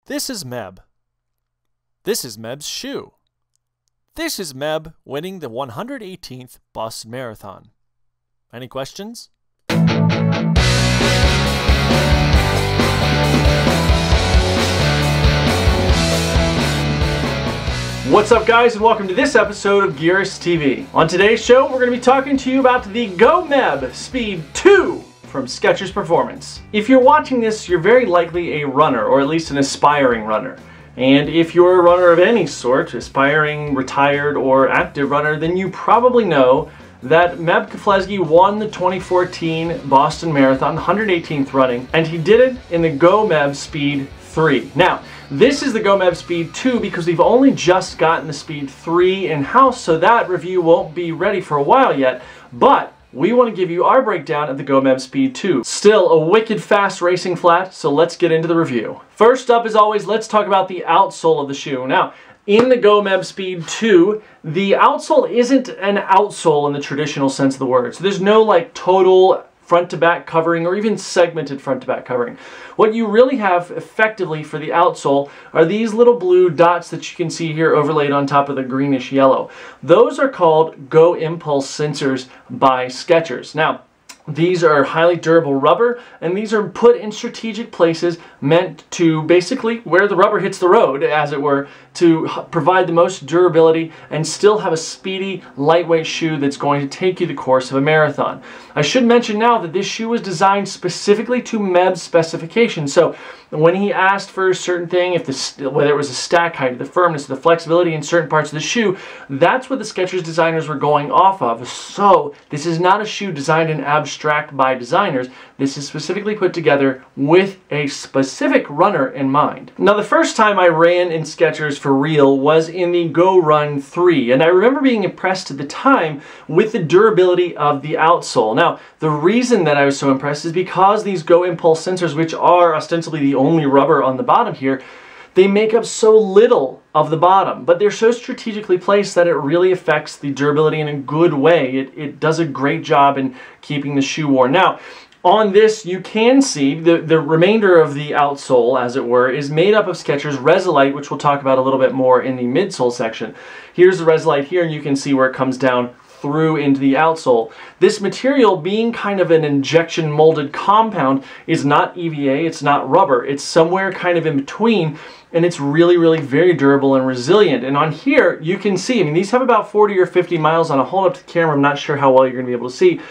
This is Meb. This is Meb's shoe. This is Meb winning the 118th Boston Marathon. Any questions? What's up, guys, and welcome to this episode of Gearist TV. On today's show, we're going to be talking to you about the Gomeb Speed 2 from Skechers Performance. If you're watching this, you're very likely a runner, or at least an aspiring runner. And if you're a runner of any sort, aspiring, retired, or active runner, then you probably know that Meb Keflezighi won the 2014 Boston Marathon, the 118th running, and he did it in the Gomeb Speed 3. Now, this is the Gomeb Speed 2 because we've only just gotten the Speed 3 in-house, so that review won't be ready for a while yet, but we want to give you our breakdown of the Gomeb Speed 2. Still a wicked fast racing flat, so let's get into the review. First up, as always, let's talk about the outsole of the shoe. Now, in the Gomeb Speed 2, the outsole isn't an outsole in the traditional sense of the word. So there's no like total front to back covering or even segmented front to back covering. What you really have effectively for the outsole are these little blue dots that you can see here overlaid on top of the greenish yellow. Those are called Go Impulse sensors by Skechers. Now, these are highly durable rubber, and these are put in strategic places meant to basically where the rubber hits the road, as it were, to provide the most durability and still have a speedy, lightweight shoe that's going to take you the course of a marathon. I should mention now that this shoe was designed specifically to Meb's specifications. So when he asked for a certain thing, whether it was the stack height, the firmness, the flexibility in certain parts of the shoe, that's what the Skechers designers were going off of. So this is not a shoe designed in abstract by designers. This is specifically put together with a specific runner in mind. Now, the first time I ran in Skechers for real was in the Go Run 3, and I remember being impressed at the time with the durability of the outsole. Now, the reason that I was so impressed is because these Go Impulse sensors, which are ostensibly the only rubber on the bottom here, they make up so little of the bottom, but they're so strategically placed that it really affects the durability in a good way. It does a great job in keeping the shoe warm. Now, on this, you can see the remainder of the outsole, as it were, is made up of Skechers Resilite, which we'll talk about a little bit more in the midsole section. Here's the Resilite here, and you can see where it comes down through into the outsole. This material, being kind of an injection molded compound, is not EVA, it's not rubber, it's somewhere kind of in between, and it's really very durable and resilient. And on here, you can see, I mean, these have about 40 or 50 miles on. I'll hold up to the camera, I'm not sure how well you're going to be able to see.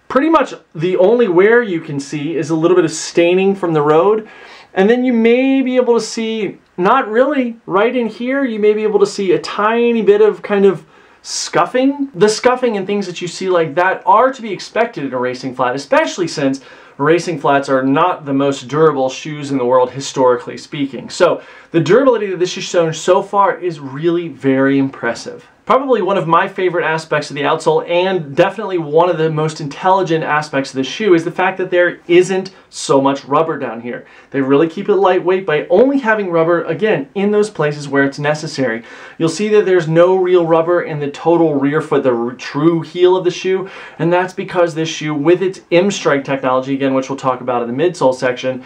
Pretty much the only wear you can see is a little bit of staining from the road, and then you may be able to see, not really, right in here, you may be able to see a tiny bit of kind of scuffing. The scuffing and things that you see like that are to be expected in a racing flat, especially since racing flats are not the most durable shoes in the world, historically speaking. So the durability that this has shown so far is really very impressive. Probably one of my favorite aspects of the outsole, and definitely one of the most intelligent aspects of the shoe, is the fact that there isn't so much rubber down here. They really keep it lightweight by only having rubber, again, in those places where it's necessary. You'll see that there's no real rubber in the total rear foot, the true heel of the shoe, and that's because this shoe, with its M-Strike technology, again, which we'll talk about in the midsole section,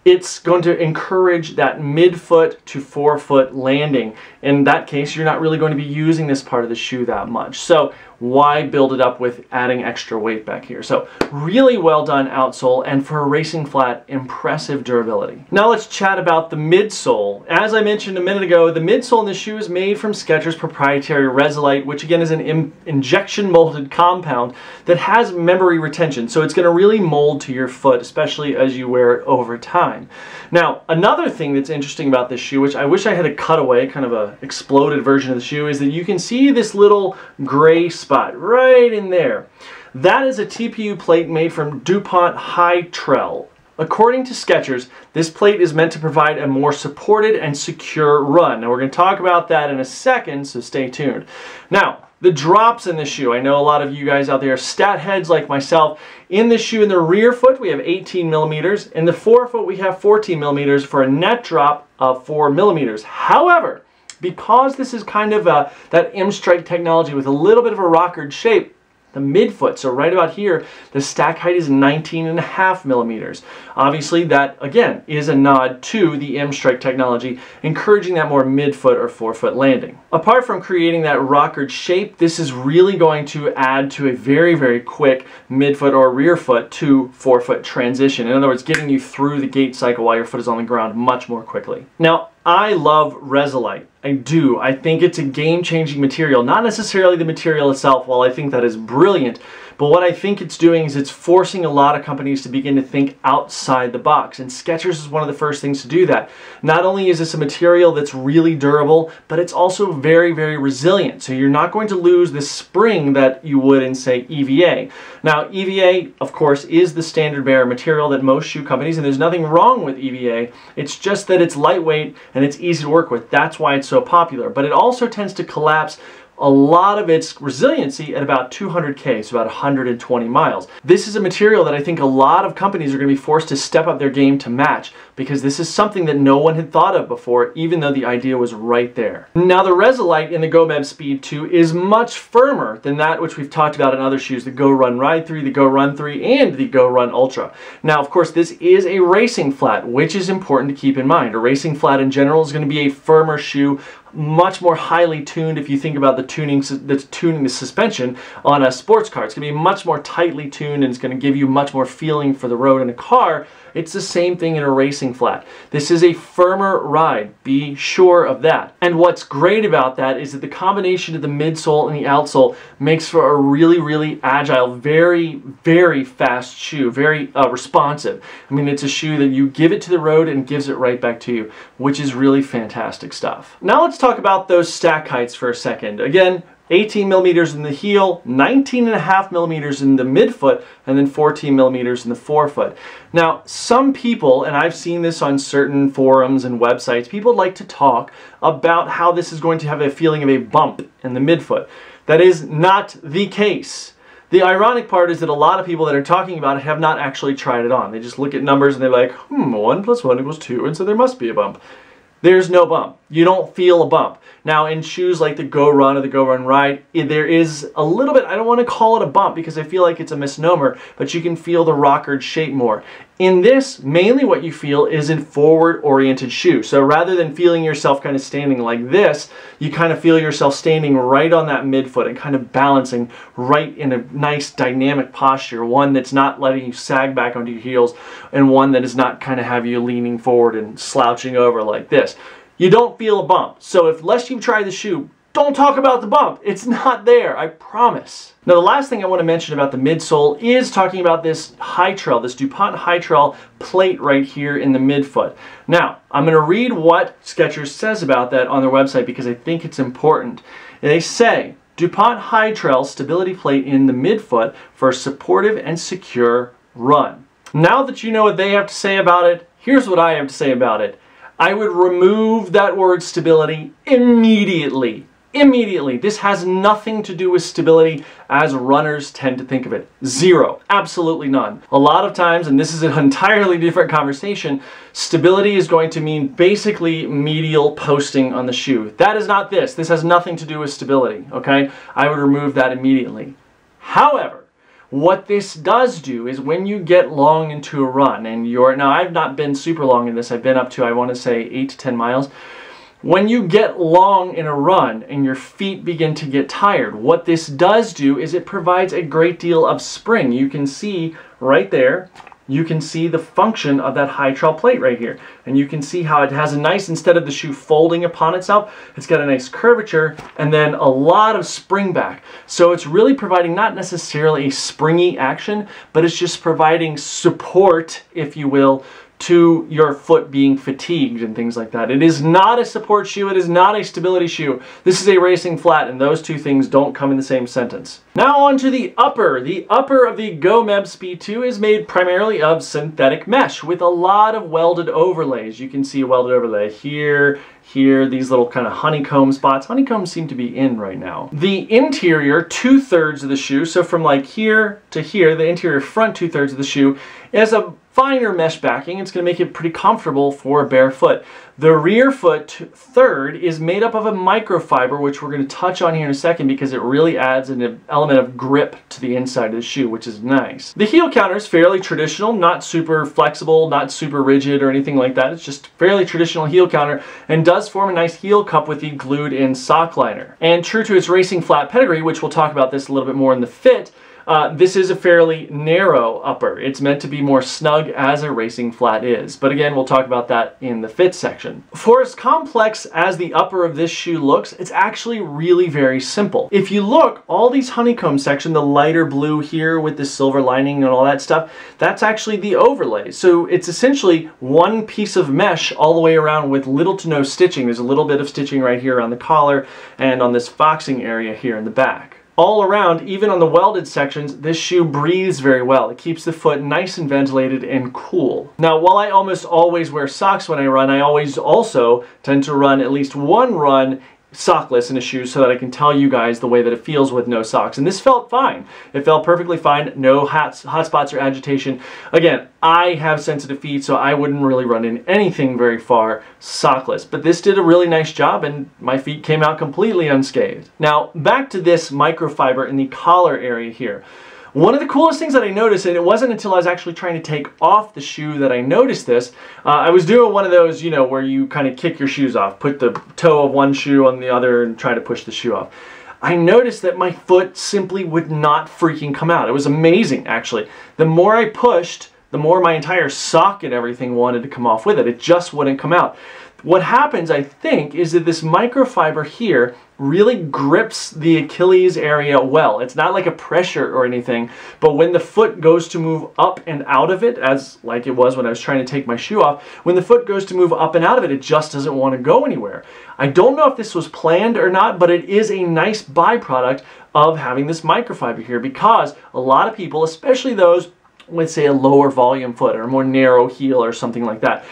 it's going to encourage that midfoot to forefoot landing. In that case, you're not really going to be using this part of the shoe that much. So why build it up with adding extra weight back here? So really well done outsole, and for a racing flat, impressive durability. Now let's chat about the midsole. As I mentioned a minute ago, the midsole in the shoe is made from Skechers' proprietary Resilite, which again is an injection molded compound that has memory retention. So it's going to really mold to your foot, especially as you wear it over time. Now, another thing that's interesting about this shoe, which I wish I had a cutaway, kind of a exploded version of the shoe, is that you can see this little gray spot right in there. That is a TPU plate made from DuPont High-Trel. According to Skechers, this plate is meant to provide a more supported and secure run. Now, we're going to talk about that in a second, so stay tuned. Now, the drops in the shoe. I know a lot of you guys out there are stat heads like myself. In the shoe, in the rear foot, we have 18 millimeters. In the forefoot, we have 14 millimeters for a net drop of 4 millimeters. However, because this is kind of that M-Strike technology with a little bit of a rockered shape, the midfoot. So right about here, the stack height is 19.5 millimeters. Obviously, that, again, is a nod to the M-Strike technology, encouraging that more midfoot or forefoot landing. Apart from creating that rockered shape, this is really going to add to a very, very quick midfoot or rear foot to forefoot transition. In other words, getting you through the gait cycle while your foot is on the ground much more quickly. Now, I love Resilite. I do. I think it's a game-changing material. Not necessarily the material itself, while I think that is brilliant, but what I think it's doing is it's forcing a lot of companies to begin to think outside the box, and Skechers is one of the first things to do that. Not only is this a material that's really durable, but it's also very, very resilient, so you're not going to lose the spring that you would in, say, EVA. Now, EVA, of course, is the standard bearer material that most shoe companies, and there's nothing wrong with EVA, it's just that it's lightweight and it's easy to work with. That's why it's so popular, but it also tends to collapse a lot of its resiliency at about 200K, so about 120 miles. This is a material that I think a lot of companies are going to be forced to step up their game to match, because this is something that no one had thought of before, even though the idea was right there. Now, the Resilite in the GOmed Speed 2 is much firmer than that which we've talked about in other shoes, the Go Run Ride 3, the Go Run 3, and the Go Run Ultra. Now, of course, this is a racing flat, which is important to keep in mind. A racing flat in general is going to be a firmer shoe, much more highly tuned if you think about the tuning the suspension on a sports car. It's going to be much more tightly tuned, and it's going to give you much more feeling for the road in a car. It's the same thing in a racing flat. This is a firmer ride. Be sure of that. And what's great about that is that the combination of the midsole and the outsole makes for a really, really agile, very, very fast shoe, very responsive. I mean, it's a shoe that you give it to the road and gives it right back to you, which is really fantastic stuff. Now let's talk about those stack heights for a second. Again, 18 millimeters in the heel, 19.5 millimeters in the midfoot, and then 14 millimeters in the forefoot. Now, some people, and I've seen this on certain forums and websites, people like to talk about how this is going to have a feeling of a bump in the midfoot. That is not the case. The ironic part is that a lot of people that are talking about it have not actually tried it on. They just look at numbers and they're like, 1 + 1 = 2, and so there must be a bump. There's no bump. You don't feel a bump. Now, in shoes like the Go Run or the Go Run Ride, there is a little bit, I don't want to call it a bump because I feel like it's a misnomer, but you can feel the rockered shape more. In this, mainly what you feel is a forward-oriented shoe. So rather than feeling yourself kind of standing like this, you kind of feel yourself standing right on that midfoot and kind of balancing right in a nice dynamic posture, one that's not letting you sag back onto your heels and one that does not kind of have you leaning forward and slouching over like this. You don't feel a bump. So unless you've tried the shoe, don't talk about the bump. It's not there, I promise. Now, the last thing I want to mention about the midsole is talking about this high trail, this DuPont high trail plate right here in the midfoot. Now, I'm going to read what Skechers says about that on their website because I think it's important. They say, DuPont high trail stability plate in the midfoot for a supportive and secure run. Now that you know what they have to say about it, here's what I have to say about it. I would remove that word stability immediately. Immediately. This has nothing to do with stability as runners tend to think of it. Zero. Absolutely none. A lot of times, and this is an entirely different conversation, stability is going to mean basically medial posting on the shoe. That is not this. This has nothing to do with stability, okay? I would remove that immediately. However, what this does do is when you get long into a run, and now I've not been super long in this, I've been up to, I want to say, 8 to 10 miles. When you get long in a run and your feet begin to get tired, what this does do is it provides a great deal of spring. You can see right there, you can see the function of that high trail plate right here. And you can see how it has a nice, instead of the shoe folding upon itself, it's got a nice curvature and then a lot of spring back. So it's really providing not necessarily a springy action, but it's just providing support, if you will, to your foot being fatigued and things like that. It is not a support shoe. It is not a stability shoe. This is a racing flat, and those two things don't come in the same sentence. Now on to the upper. The upper of the GOmed Speed 2 is made primarily of synthetic mesh with a lot of welded overlays. You can see a welded overlay here, here, these little kind of honeycomb spots. Honeycombs seem to be in right now. The interior 2/3 of the shoe, so from like here to here, the interior front 2/3 of the shoe It has a finer mesh backing. It's going to make it pretty comfortable for a bare foot. The rear foot third is made up of a microfiber, which we're going to touch on here in a second because it really adds an element of grip to the inside of the shoe, which is nice. The heel counter is fairly traditional, not super flexible, not super rigid or anything like that. It's just fairly traditional heel counter and does form a nice heel cup with the glued in sock liner. And true to its racing flat pedigree, which we'll talk about this a little bit more in the fit, this is a fairly narrow upper. It's meant to be more snug as a racing flat is. But again, we'll talk about that in the fit section. For as complex as the upper of this shoe looks, it's actually really very simple. If you look, all these honeycomb section, the lighter blue here with the silver lining and all that stuff, that's actually the overlay. So it's essentially one piece of mesh all the way around with little to no stitching. There's a little bit of stitching right here on the collar and on this foxing area here in the back. All around, even on the welded sections, this shoe breathes very well. It keeps the foot nice and ventilated and cool. Now, while I almost always wear socks when I run, I always also tend to run at least one run sockless in a shoe so that I can tell you guys the way that it feels with no socks. And this felt fine. It felt perfectly fine. No hot spots or agitation. Again, I have sensitive feet, so I wouldn't really run in anything very far sockless. But this did a really nice job and my feet came out completely unscathed. Now, back to this microfiber in the collar area here. One of the coolest things that I noticed, and it wasn't until I was actually trying to take off the shoe that I noticed this, I was doing one of those, you know, where you kind of kick your shoes off, put the toe of one shoe on the other and try to push the shoe off. I noticed that my foot simply would not freaking come out. It was amazing, actually. The more I pushed, the more my entire sock and everything wanted to come off with it. It just wouldn't come out. What happens, I think, is that this microfiber here really grips the Achilles area well. It's not like a pressure or anything, but when the foot goes to move up and out of it, as like it was when I was trying to take my shoe off, when the foot goes to move up and out of it, it just doesn't want to go anywhere. I don't know if this was planned or not, but it is a nice byproduct of having this microfiber here, because a lot of people, especially those with, say, a lower volume foot or a more narrow heel or something like that,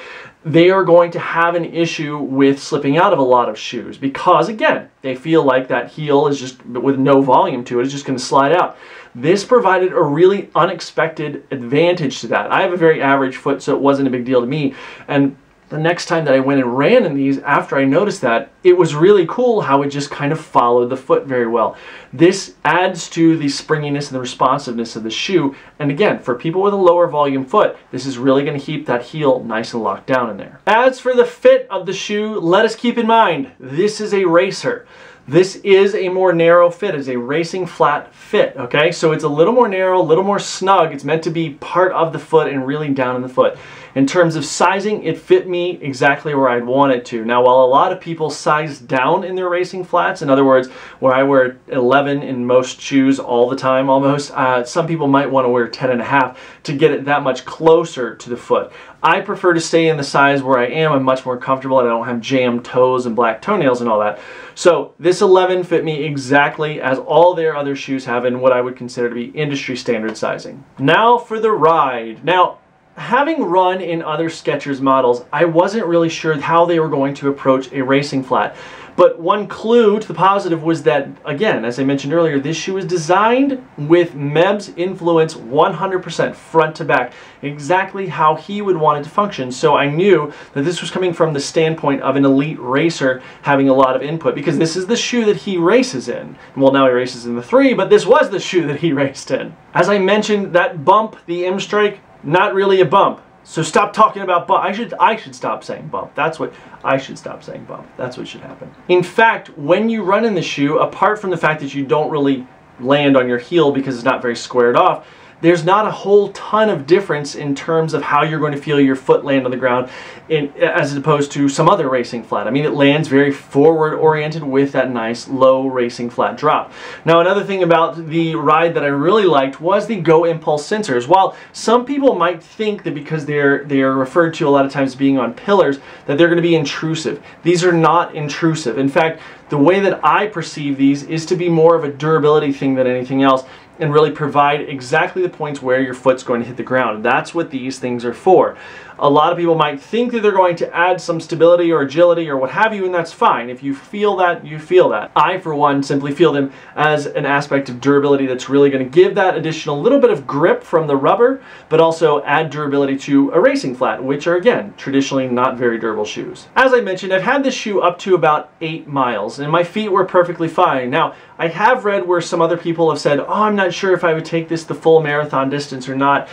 they are going to have an issue with slipping out of a lot of shoes because, again, they feel like that heel is just, with no volume to it, is just going to slide out. This provided a really unexpected advantage to that. I have a very average foot, so it wasn't a big deal to me. And the next time that I went and ran in these, after I noticed that, it was really cool how it just kind of followed the foot very well. This adds to the springiness and the responsiveness of the shoe. And again, for people with a lower volume foot, this is really going to keep that heel nice and locked down in there. As for the fit of the shoe, let us keep in mind, this is a racer. This is a more narrow fit. It's a racing flat fit, okay? So it's a little more narrow, a little more snug. It's meant to be part of the foot and really down in the foot. In terms of sizing, it fit me exactly where I'd want it to. Now, while a lot of people size down in their racing flats, in other words, where I wear 11 in most shoes all the time almost, some people might want to wear 10.5 to get it that much closer to the foot. I prefer to stay in the size where I am. I'm much more comfortable and I don't have jammed toes and black toenails and all that. So this 11 fit me exactly as all their other shoes have in what I would consider to be industry standard sizing. Now for the ride. Now, having run in other Skechers models, I wasn't really sure how they were going to approach a racing flat. But one clue to the positive was that, again, as I mentioned earlier, this shoe is designed with Meb's influence 100% front to back, exactly how he would want it to function. So I knew that this was coming from the standpoint of an elite racer having a lot of input, because this is the shoe that he races in. Well, now he races in the 3, but this was the shoe that he raced in. As I mentioned, that bump, the M-Strike, not really a bump. So stop talking about bump. I should stop saying bump. That's what I should stop saying bump. That's what should happen. In fact, when you run in the shoe, apart from the fact that you don't really land on your heel because it's not very squared off, there's not a whole ton of difference in terms of how you're going to feel your foot land on the ground as opposed to some other racing flat. I mean, it lands very forward oriented with that nice low racing flat drop. Now, another thing about the ride that I really liked was the Go Impulse sensors. While some people might think that because they're referred to a lot of times being on pillars, that they're going to be intrusive. These are not intrusive. In fact, the way that I perceive these is to be more of a durability thing than anything else, and really provide exactly the points where your foot's going to hit the ground. That's what these things are for. A lot of people might think that they're going to add some stability or agility or what have you, and that's fine. If you feel that, you feel that. I, for one, simply feel them as an aspect of durability that's really going to give that additional little bit of grip from the rubber, but also add durability to a racing flat, which are, again, traditionally not very durable shoes. As I mentioned, I've had this shoe up to about 8 miles, and my feet were perfectly fine. Now, I have read where some other people have said, oh, I'm not sure if I would take this the full marathon distance or not.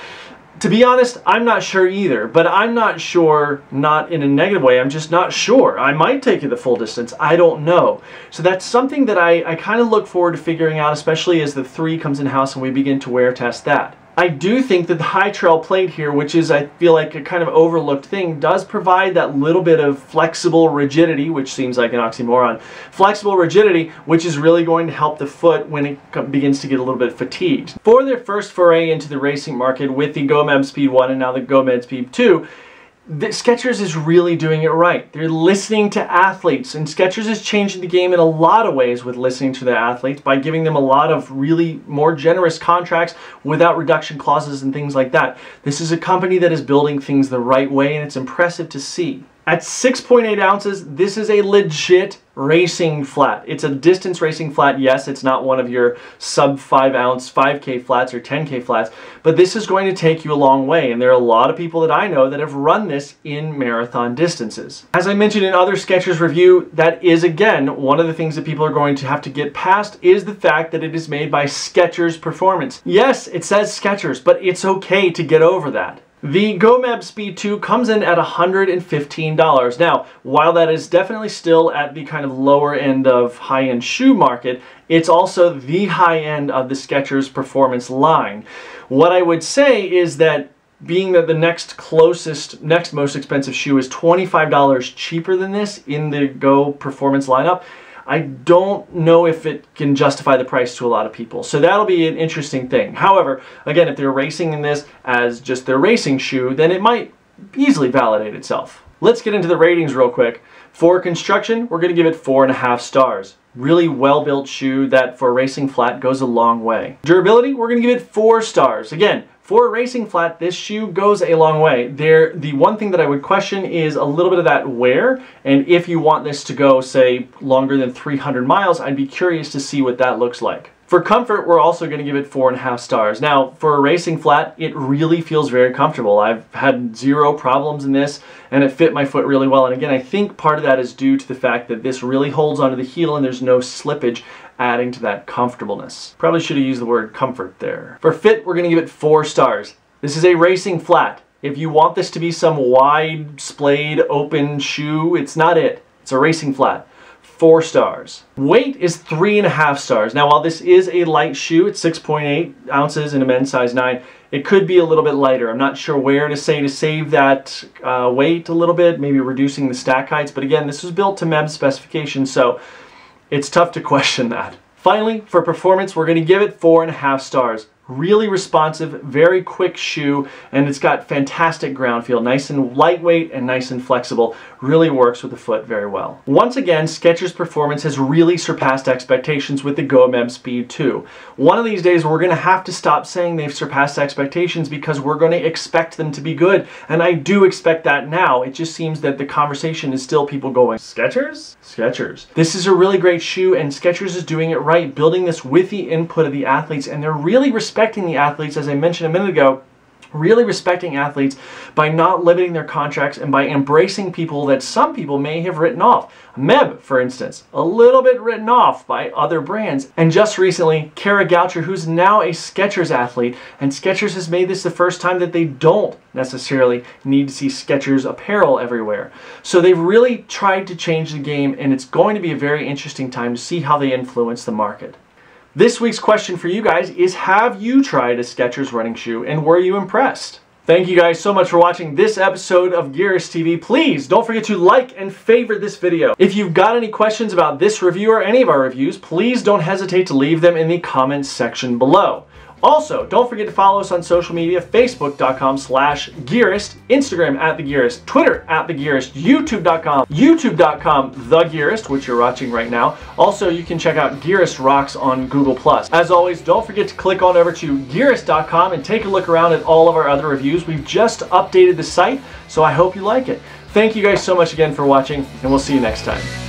To be honest, I'm not sure either, but I'm not sure, not in a negative way, I'm just not sure. I might take it the full distance, I don't know. So that's something that I kind of look forward to figuring out, especially as the 3 comes in-house and we begin to wear test that. I do think that the high trail plate here, which is, I feel like, a kind of overlooked thing, does provide that little bit of flexible rigidity, which seems like an oxymoron. Flexible rigidity, which is really going to help the foot when it begins to get a little bit fatigued. For their first foray into the racing market with the GOmed Speed 1 and now the GOmed Speed 2, Skechers is really doing it right. They're listening to athletes, and Skechers is changing the game in a lot of ways with listening to their athletes by giving them a lot of really more generous contracts without reduction clauses and things like that. This is a company that is building things the right way, and it's impressive to see. At 6.8 ounces, this is a legit racing flat. It's a distance racing flat. Yes, it's not one of your sub 5 ounce 5K flats or 10K flats, but this is going to take you a long way. And there are a lot of people that I know that have run this in marathon distances. As I mentioned in other Skechers review, that is again, one of the things that people are going to have to get past is the fact that it is made by Skechers Performance. Yes, it says Skechers, but it's okay to get over that. The GOmed Speed 2 comes in at $115. Now, while that is definitely still at the kind of lower end of high-end shoe market, it's also the high end of the Skechers Performance line. What I would say is that being that the next most expensive shoe is $25 cheaper than this in the Go Performance lineup, I don't know if it can justify the price to a lot of people. So that'll be an interesting thing. However, again, if they're racing in this as just their racing shoe, then it might easily validate itself. Let's get into the ratings real quick. For construction, we're going to give it 4.5 stars. Really well-built shoe that for a racing flat goes a long way. Durability, we're going to give it 4 stars. Again, for a racing flat, this shoe goes a long way. The one thing that I would question is a little bit of that wear, and if you want this to go, say, longer than 300 miles, I'd be curious to see what that looks like. For comfort, we're also going to give it 4.5 stars. Now, for a racing flat, it really feels very comfortable. I've had 0 problems in this, and it fit my foot really well. And again, I think part of that is due to the fact that this really holds onto the heel and there's no slippage, adding to that comfortableness. Probably should have used the word comfort there. For fit, we're going to give it 4 stars. This is a racing flat. If you want this to be some wide, splayed, open shoe, it's not it. It's a racing flat. 4 stars. Weight is 3.5 stars. Now, while this is a light shoe, it's 6.8 ounces in a men's size 9, it could be a little bit lighter. I'm not sure where to say to save that weight a little bit, maybe reducing the stack heights, but again, this was built to Meb specifications, so it's tough to question that. Finally, for performance, we're going to give it 4.5 stars. Really responsive, very quick shoe, and it's got fantastic ground feel. Nice and lightweight and nice and flexible. Really works with the foot very well. Once again, Skechers Performance has really surpassed expectations with the GOmed Speed 2. One of these days, we're going to have to stop saying they've surpassed expectations because we're going to expect them to be good, and I do expect that now. It just seems that the conversation is still people going, Skechers? Skechers. This is a really great shoe, and Skechers is doing it right, building this with the input of the athletes, and they're really respecting the athletes, as I mentioned a minute ago, really respecting athletes by not limiting their contracts and by embracing people that some people may have written off. Meb, for instance, a little bit written off by other brands. And just recently, Kara Goucher, who's now a Skechers athlete, and Skechers has made this the first time that they don't necessarily need to see Skechers apparel everywhere. So they've really tried to change the game, and it's going to be a very interesting time to see how they influence the market. This week's question for you guys is, have you tried a Skechers running shoe and were you impressed? Thank you guys so much for watching this episode of Gearist TV. Please don't forget to like and favorite this video. If you've got any questions about this review or any of our reviews, please don't hesitate to leave them in the comments section below. Also, don't forget to follow us on social media, facebook.com/Gearist, Instagram @TheGearist, Twitter @TheGearist, youtube.com/TheGearist, which you're watching right now. Also, you can check out Gearist Rocks on Google+. As always, don't forget to click on over to Gearist.com and take a look around at all of our other reviews. We've just updated the site, so I hope you like it. Thank you guys so much again for watching, and we'll see you next time.